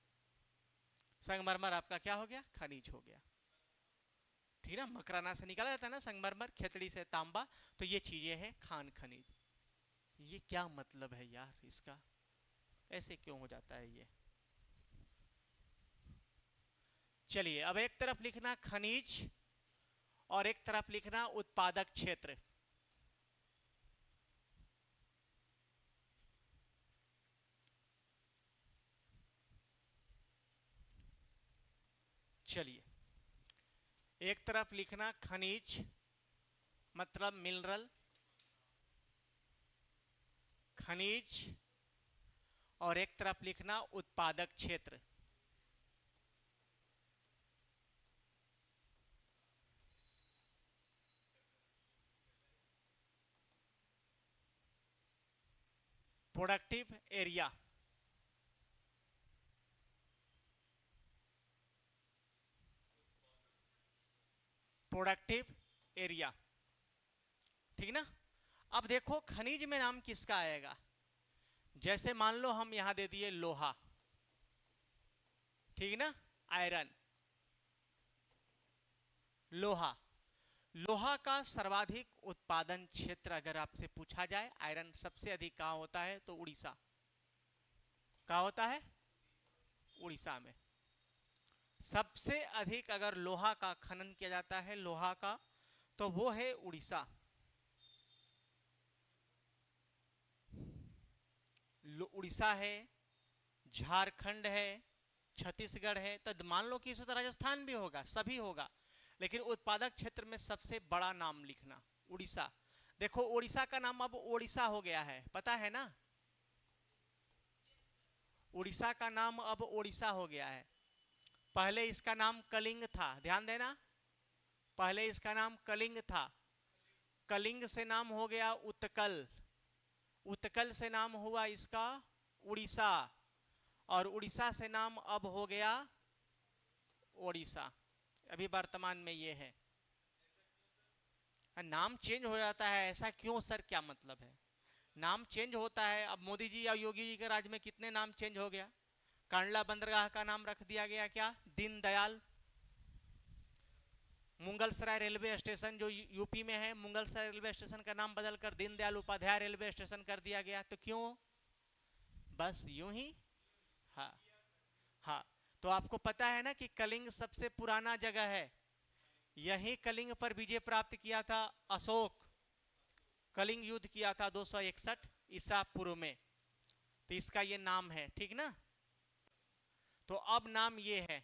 संगमरमर आपका क्या हो गया? खनिज हो गया, ठीक ना। मकराना से निकाला जाता है ना संगमरमर, खेतड़ी से तांबा। तो ये चीजें हैं खान खनिज। ये क्या मतलब है यार इसका? ऐसे क्यों हो जाता है ये? चलिए, अब एक तरफ लिखना खनिज और एक तरफ लिखना उत्पादक क्षेत्र। चलिए, एक तरफ लिखना खनिज मतलब मिनरल, खनिज, और एक तरफ लिखना उत्पादक क्षेत्र। Productive area. प्रोडक्टिव एरिया, ठीक ना। अब देखो खनिज में नाम किसका आएगा? जैसे मान लो हम यहां दे दिए लोहा, ठीक ना, आयरन, लोहा। लोहा का सर्वाधिक उत्पादन क्षेत्र अगर आपसे पूछा जाए, आयरन सबसे अधिक कहां होता है? तो उड़ीसा। कहां होता है? उड़ीसा में। सबसे अधिक अगर लोहा का खनन किया जाता है, लोहा का, तो वो है उड़ीसा। उड़ीसा है, झारखंड है, छत्तीसगढ़ है, तो मान लो कि इसमें तो राजस्थान भी होगा, सभी होगा, लेकिन उत्पादक क्षेत्र में सबसे बड़ा नाम लिखना उड़ीसा। देखो उड़ीसा का नाम अब ओडिशा हो गया है, पता है ना, उड़ीसा का नाम अब ओडिशा हो गया है। पहले इसका नाम कलिंग था, ध्यान देना, पहले इसका नाम कलिंग था, कलिंग से नाम हो गया उत्कल, उत्कल से नाम हुआ इसका उड़ीसा, और उड़ीसा से नाम अब हो गया ओडिशा। अभी वर्तमान में ये है। नाम चेंज हो जाता है, ऐसा क्यों सर, क्या मतलब है? नाम चेंज होता है। अब मोदी जी या योगी जी के राज में कितने नाम चेंज हो गया। कांडला बंदरगाह का नाम रख दिया गया क्या, दीनदयाल। मुगलसराय रेलवे स्टेशन जो यूपी में है, मुगलसराय रेलवे स्टेशन का नाम बदलकर दीनदयाल उपाध्याय रेलवे स्टेशन कर दिया गया। तो क्यों, बस यूं ही। हाँ हाँ, तो आपको पता है ना कि कलिंग सबसे पुराना जगह है, यही कलिंग पर विजय प्राप्त किया था अशोक, कलिंग युद्ध किया था 261 ईसा पूर्व में, तो इसका ये नाम है, ठीक ना। तो अब नाम ये है,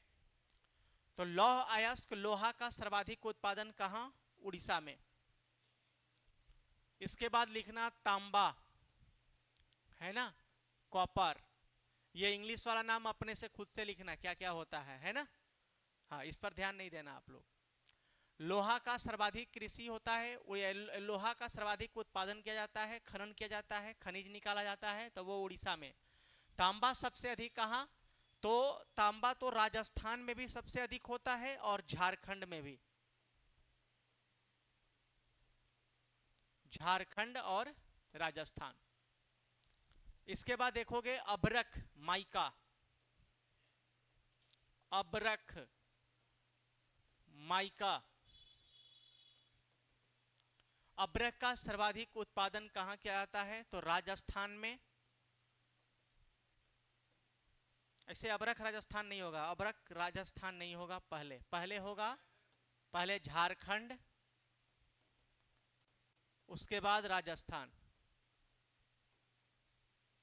तो लौह अयस्क लोहा का सर्वाधिक उत्पादन कहां, उड़ीसा में। इसके बाद लिखना तांबा, है ना, कॉपर, ये इंग्लिश वाला नाम अपने से खुद से लिखना क्या क्या होता है ना। हाँ, इस पर ध्यान नहीं देना आप लोग। लोहा का सर्वाधिक कृषि होता है, लोहा का सर्वाधिक उत्पादन किया जाता है, खनन किया जाता है, खनिज निकाला जाता है, तो वो उड़ीसा में। तांबा सबसे अधिक कहां, तो तांबा तो राजस्थान में भी सबसे अधिक होता है और झारखंड में भी, झारखंड और राजस्थान। इसके बाद देखोगे अबरख माइका, अबरख माइका, अबरख का सर्वाधिक उत्पादन कहां किया जाता है, तो राजस्थान में। ऐसे अबरख राजस्थान नहीं होगा, अबरख राजस्थान नहीं होगा, पहले होगा, पहले झारखंड, उसके बाद राजस्थान,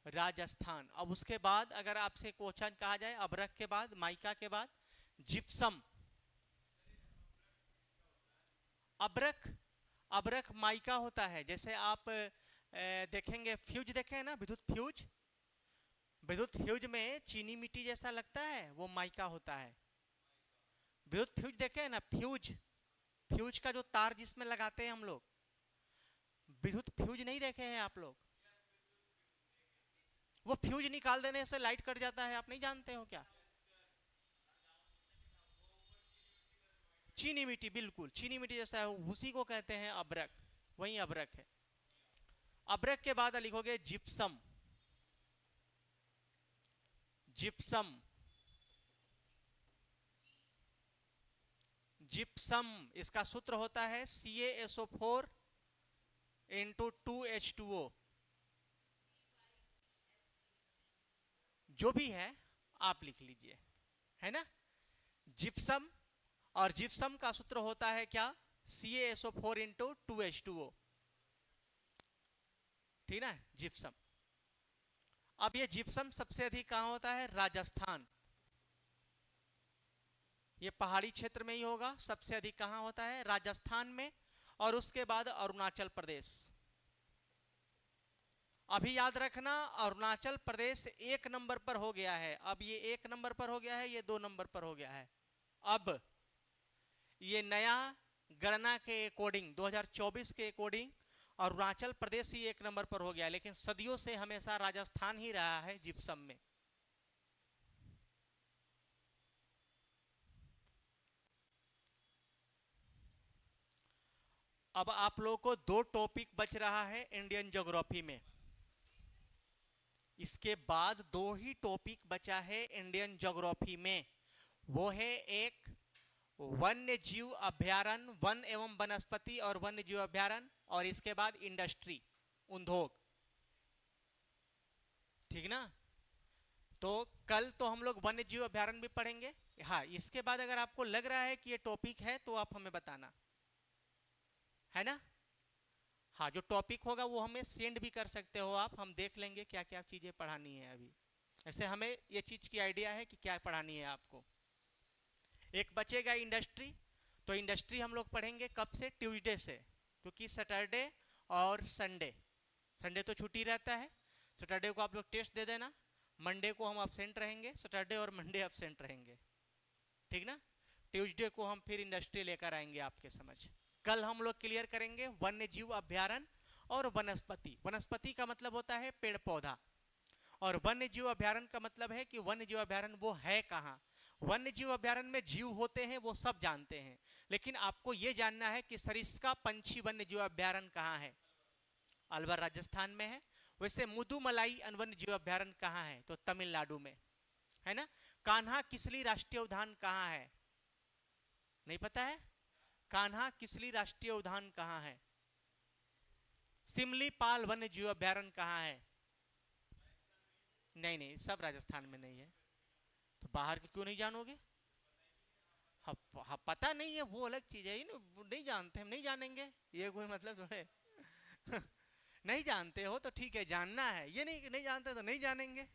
राजस्थान। अब उसके बाद अगर आपसे क्वेश्चन कहा जाए अबरख के बाद, माइका के बाद, जिप्सम। अबरख, अबरख माइका होता है। जैसे आप देखेंगे फ्यूज, देखे हैं ना, विद्युत फ्यूज, विद्युत फ्यूज में चीनी मिट्टी जैसा लगता है, वो माइका होता है। विद्युत फ्यूज देखे हैं ना, फ्यूज, फ्यूज का जो तार जिसमें लगाते हैं हम लोग, विद्युत फ्यूज नहीं देखे हैं आप लोग? वो फ्यूज निकाल देने से लाइट कट जाता है, आप नहीं जानते हो क्या? चीनी मिट्टी, बिल्कुल चीनी मिट्टी जैसा है, उसी को कहते हैं अबरख, वही अबरख है। अबरख के बाद लिखोगे जिप्सम, जिप्सम, जिप्सम, इसका सूत्र होता है CaSO4 इंटू 2H2O, जो भी है आप लिख लीजिए, है ना। जिप्सम, और जिप्सम का सूत्र होता है क्या, CaSO4 इंटू 2H2O, ठीक ना, जिप्सम। अब ये जिप्सम सबसे अधिक कहां होता है, राजस्थान, ये पहाड़ी क्षेत्र में ही होगा, सबसे अधिक कहां होता है, राजस्थान में, और उसके बाद अरुणाचल प्रदेश। अभी याद रखना, अरुणाचल प्रदेश 1 नंबर पर हो गया है, अब ये 1 नंबर पर हो गया है, ये 2 नंबर पर हो गया है। अब ये नया गणना के अकॉर्डिंग 2024 के अकॉर्डिंग अरुणाचल प्रदेश ही 1 नंबर पर हो गया, लेकिन सदियों से हमेशा राजस्थान ही रहा है जिप्सम में। अब आप लोगों को 2 टॉपिक बच रहा है इंडियन ज्योग्राफी में, इसके बाद 2 ही टॉपिक बचा है इंडियन ज्योग्राफी में, वो है एक वन्य जीव अभ्यारण्य, वन एवं वनस्पति और वन्य जीव अभ्यारण्य, और इसके बाद इंडस्ट्री, उद्योग, ठीक ना। तो कल तो हम लोग वन्य जीव अभ्यारण्य भी पढ़ेंगे। हाँ, इसके बाद अगर आपको लग रहा है कि ये टॉपिक है तो आप हमें बताना, है ना। हाँ, जो टॉपिक होगा वो हमें सेंड भी कर सकते हो आप, हम देख लेंगे क्या क्या चीजें पढ़ानी है अभी। ऐसे हमें ये चीज की आइडिया है कि क्या पढ़ानी है आपको। एक बचेगा इंडस्ट्री, तो इंडस्ट्री हम लोग पढ़ेंगे कब से, ट्यूसडे से, क्योंकि सैटरडे और संडे, संडे तो छुट्टी रहता है, सैटरडे को आप लोग टेस्ट दे देना, मंडे को हम अब्सेंट रहेंगे, सैटरडे और मंडे अब्सेंट रहेंगे, ठीक ना। ट्यूसडे को हम फिर इंडस्ट्री लेकर आएंगे आपके समझ। कल हम लोग क्लियर करेंगे वन्य जीव अभ्यारण्य और वनस्पति। वनस्पति का मतलब होता है पेड़ पौधा, और वन्य जीव अभ्यारण्य का मतलब है कि वन्य जीव अभ्यारण्य वो है कहाँ। वन्य जीव अभ्यारण्य में जीव होते हैं वो सब जानते हैं, लेकिन आपको ये जानना है कि सरिस्का पंछी वन्य जीव अभ्यारण्य कहाँ है। अलवर राजस्थान में है। वैसे मुदुमलाई वन्य जीव अभ्यारण्य कहाँ है, तो तमिलनाडु में है ना। कान्हा किसली राष्ट्रीय उद्यान कहाँ है, नहीं पता है। कान्हा किसली राष्ट्रीय उद्यान कहाँ है। सिमलीपाल वन्य जीव अभ्यारण्य कहाँ है, नहीं नहीं, सब राजस्थान में नहीं है। तो बाहर के क्यों नहीं जानोगे। हाँ, हाँ पता नहीं है वो अलग चीज है, नहीं जानते हम नहीं जानेंगे, ये कोई मतलब थोड़े नहीं जानते हो तो ठीक है, जानना है, ये नहीं नहीं जानते तो नहीं जानेंगे,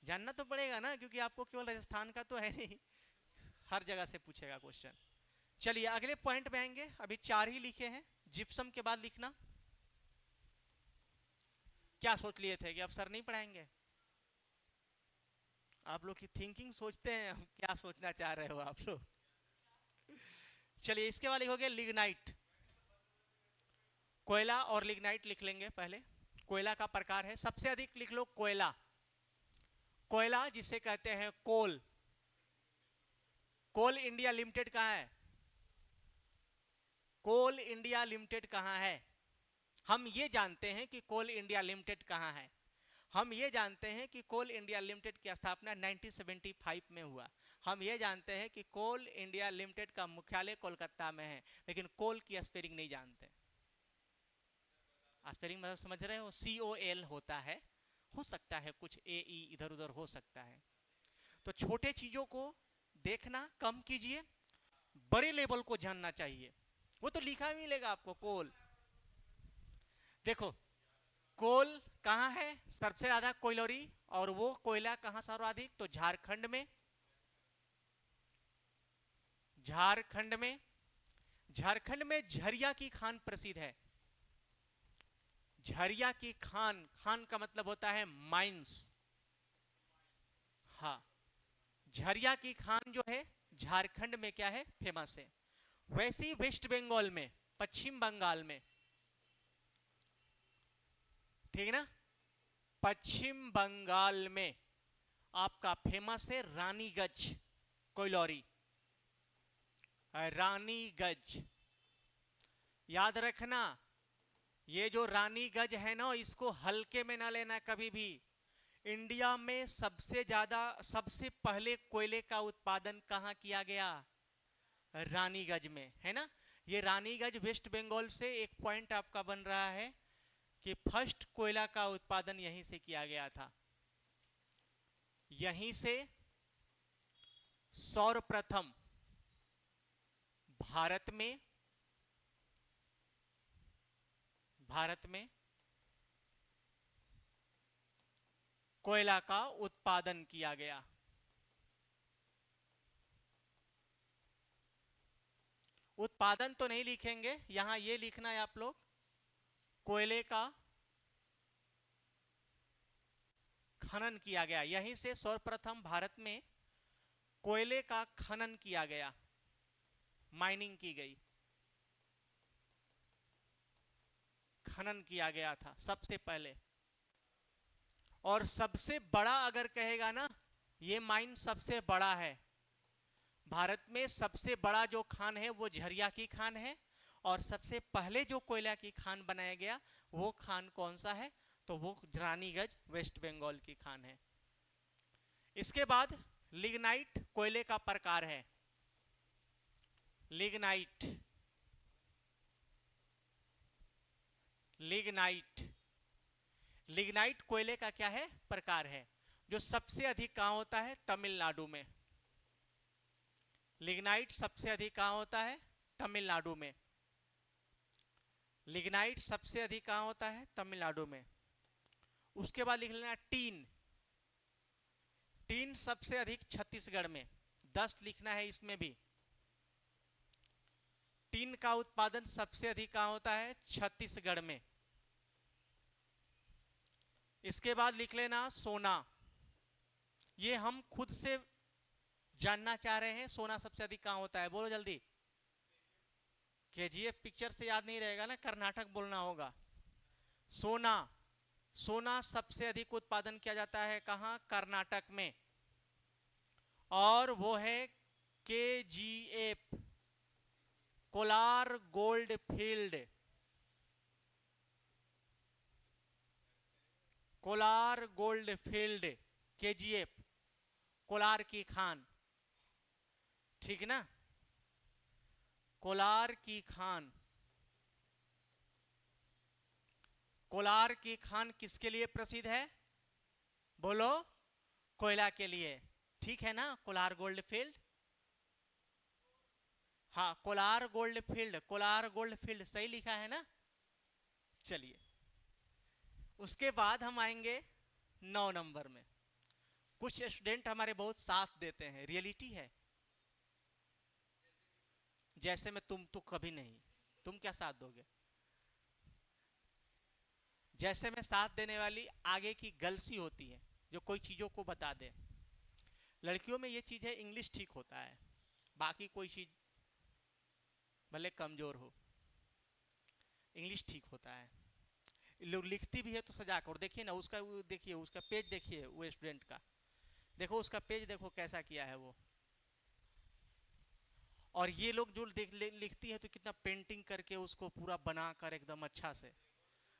जानना तो पड़ेगा ना, क्योंकि आपको केवल राजस्थान का तो है नहीं, हर जगह से पूछेगा क्वेश्चन। चलिए अगले पॉइंट पे आएंगे, अभी 4 ही लिखे हैं, जिप्सम के बाद लिखना। क्या सोच लिए थे कि अब सर नहीं पढ़ाएंगे, आप लोग की थिंकिंग सोचते हैं क्या सोचना चाह रहे हो आप लोग। चलिए इसके बाद लिखोगे लिग्नाइट, कोयला और लिग्नाइट लिख लेंगे पहले। कोयला का प्रकार है, सबसे अधिक लिख लो कोयला, कोयला जिसे कहते हैं कोल। कोल इंडिया लिमिटेड कहां है, कोल इंडिया लिमिटेड कहां है। हम ये जानते हैं कि कोल इंडिया लिमिटेड कहां है, हम ये जानते हैं कि कोल इंडिया लिमिटेड की स्थापना 1975 में हुआ। हम ये जानते हैं कि कोल इंडिया लिमिटेड का मुख्यालय कोलकाता में है, लेकिन कोल की स्पेलिंग नहीं जानते। स्पेलिंग मतलब समझ रहे हो, COL होता है, हो सकता है कुछ AE इधर उधर हो सकता है। तो छोटे चीजों को देखना कम कीजिए, बड़े लेवल को जानना चाहिए। वो तो लिखा भी मिलेगा आपको कोल। देखो कोल कहां है सबसे ज्यादा कोयलरी, और वो कोयला कहां सर्वाधिक, तो झारखंड में, झारखंड में। झारखंड में झरिया की खान प्रसिद्ध है, झरिया की खान, खान का मतलब होता है माइंस, हाँ झरिया की खान जो है झारखंड में क्या है, फेमस है। वैसे ही वेस्ट बंगाल में, पश्चिम बंगाल में, ठीक ना, पश्चिम बंगाल में आपका फेमस है रानीगंज कोयलरी, रानीगंज। याद रखना ये जो रानीगंज है ना, इसको हल्के में ना लेना कभी भी। इंडिया में सबसे ज्यादा, सबसे पहले कोयले का उत्पादन कहां किया गया, रानीगंज में, है ना। ये रानीगंज वेस्ट बंगाल से एक पॉइंट आपका बन रहा है कि फर्स्ट कोयला का उत्पादन यहीं से किया गया था, यहीं से सर्वप्रथम भारत में, भारत में कोयला का उत्पादन किया गया। उत्पादन तो नहीं लिखेंगे यहां, ये लिखना है आप लोग, कोयले का खनन किया गया, यहीं से सर्वप्रथम भारत में कोयले का खनन किया गया, माइनिंग की गई, खनन किया गया था सबसे पहले। और सबसे बड़ा अगर कहेगा ना, ये माइन सबसे बड़ा है भारत में, सबसे बड़ा जो खान है वो झरिया की खान है, और सबसे पहले जो कोयला की खान बनाया गया वो खान कौन सा है, तो वो रानीगंज वेस्ट बंगाल की खान है। इसके बाद लिग्नाइट कोयले का प्रकार है, लिग्नाइट, लिग्नाइट, लिग्नाइट कोयले का क्या है, प्रकार है, जो सबसे अधिक कहां होता है, तमिलनाडु में। लिग्नाइट सबसे अधिक कहां होता है, तमिलनाडु में। लिग्नाइट सबसे अधिक कहां होता है, तमिलनाडु में। उसके बाद लिख लेना टीन, टीन सबसे अधिक छत्तीसगढ़ में, 10 लिखना है इसमें भी। टीन का उत्पादन सबसे अधिक कहां होता है? छत्तीसगढ़ में। इसके बाद लिख लेना सोना। ये हम खुद से जानना चाह रहे हैं, सोना सबसे अधिक कहां होता है, बोलो जल्दी। केजीएफ पिक्चर से याद नहीं रहेगा ना, कर्नाटक बोलना होगा। सोना, सोना सबसे अधिक उत्पादन किया जाता है कहां? कर्नाटक में। और वो है KGF, Kolar gold field. Kolar gold field, KGF, Kolar की खान, ठीक ना? कोलार की खान। कोलार की खान किसके लिए प्रसिद्ध है? बोलो। कोयला के लिए, ठीक है ना? कोलार गोल्ड फील्ड, हाँ Kolar gold field, Kolar gold field सही लिखा है ना? चलिए, उसके बाद हम आएंगे 9 नंबर में। कुछ स्टूडेंट हमारे बहुत साथ देते हैं, रियलिटी है। जैसे मैं, तुम तो कभी नहीं, तुम क्या साथ दोगे? जैसे में साथ देने वाली आगे की गर्ल्स ही होती है जो कोई चीजों को बता दे। लड़कियों में ये चीज है, इंग्लिश ठीक होता है, बाकी कोई चीज भले कमजोर हो, इंग्लिश ठीक होता है। लोग लिखती भी है तो सजा कर, देखिए ना उसका, देखिए उसका पेज, देखिए वो स्टूडेंट का, देखो उसका पेज, देखो कैसा किया है वो। और ये लोग जो लिखती है तो कितना पेंटिंग करके उसको पूरा बनाकर एकदम अच्छा से।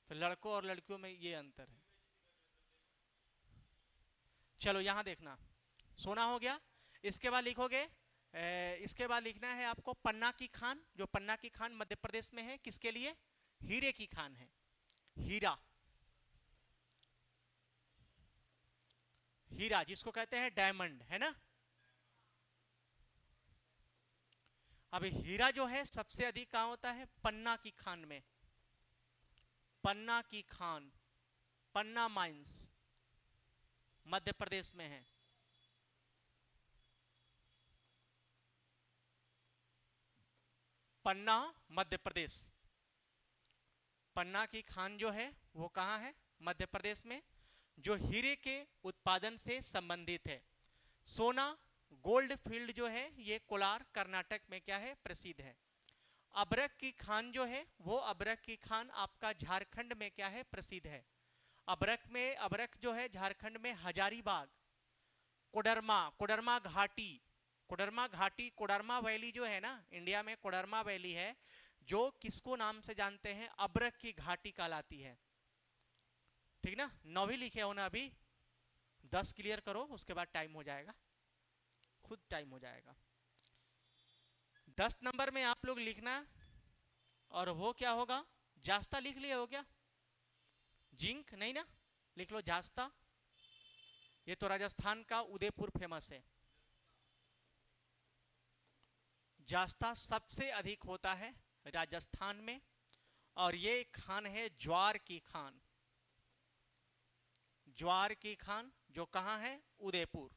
तो लड़कों और लड़कियों में ये अंतर है। चलो यहां देखना, सोना हो गया। इसके बाद लिखोगे, इसके बाद लिखना है आपको पन्ना की खान। जो पन्ना की खान मध्य प्रदेश में है, किसके लिए? हीरे की खान है, हीरा। हीरा जिसको कहते हैं डायमंड, है ना? अब हीरा जो है सबसे अधिक कहां होता है? पन्ना की खान में। पन्ना की खान, पन्ना माइंस मध्य प्रदेश में है। पन्ना मध्य प्रदेश, पन्ना की खान जो है वो कहां है? मध्य प्रदेश में, जो हीरे के उत्पादन से संबंधित है। सोना गोल्ड फील्ड जो है ये कोलार कर्नाटक में क्या है? प्रसिद्ध है। अबरक की खान जो है वो, अबरक की खान आपका झारखंड में क्या है? प्रसिद्ध है। अबरक में, अबरक जो है झारखंड में हजारीबाग, कोडरमा, कोडरमा घाटी, कोडरमा घाटी, कोडरमा वैली जो है ना इंडिया में, कोडरमा वैली है जो किसको नाम से जानते हैं? अबरक की घाटी कहलाती है, ठीक ना? 9 ही लिखे हो ना अभी, 10 क्लियर करो, उसके बाद टाइम हो जाएगा, खुद टाइम हो जाएगा। 10 नंबर में आप लोग लिखना, और वो क्या होगा? जास्ता लिख लिया हो क्या? जिंक नहीं ना? लिख लो जास्ता। ये तो राजस्थान का उदयपुर फेमस है। जास्ता सबसे अधिक होता है राजस्थान में, और ये खान है ज्वार की खान। ज्वार की खान जो कहां है? उदयपुर,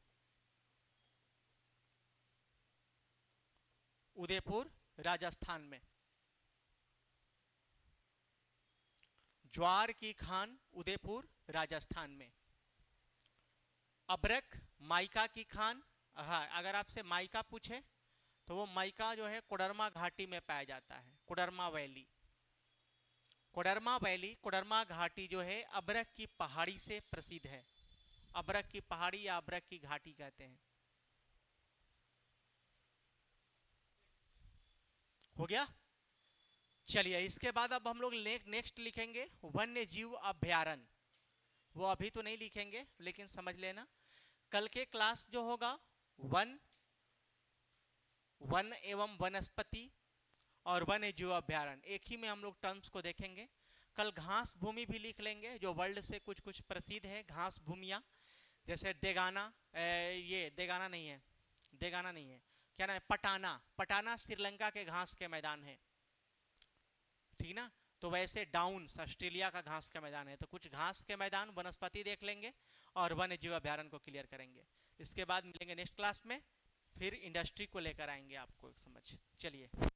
उदयपुर राजस्थान में। ज्वार की खान उदयपुर राजस्थान में। अबरक माइका की खान, हाँ अगर आपसे माइका पूछे तो वो माइका जो है कोडरमा घाटी में पाया जाता है, कोडरमा वैली। कोडरमा वैली, कोडरमा घाटी जो है अबरक की पहाड़ी से प्रसिद्ध है। अबरक की पहाड़ी या अबरक की घाटी कहते हैं। हो गया? चलिए इसके बाद अब हम लोग नेक्स्ट लिखेंगे वन्य जीव अभ्यारण्य। वो अभी तो नहीं लिखेंगे लेकिन समझ लेना, कल के क्लास जो होगा वन, वन एवं वनस्पति और वन्य जीव अभ्यारण्य, एक ही में हम लोग टर्म्स को देखेंगे। कल घास भूमि भी लिख लेंगे जो वर्ल्ड से कुछ कुछ प्रसिद्ध है घास भूमियाँ, जैसे देगाना, ये देगाना नहीं है, देगाना नहीं है, क्या नाम है? पटाना। पटाना श्रीलंका के घास के मैदान है, ठीक ना? तो वैसे डाउन्स ऑस्ट्रेलिया का घास का मैदान है। तो कुछ घास के मैदान, वनस्पति देख लेंगे और वन्य जीव अभ्यारण्य को क्लियर करेंगे। इसके बाद मिलेंगे नेक्स्ट क्लास में, फिर इंडस्ट्री को लेकर आएंगे आपको समझ। चलिए।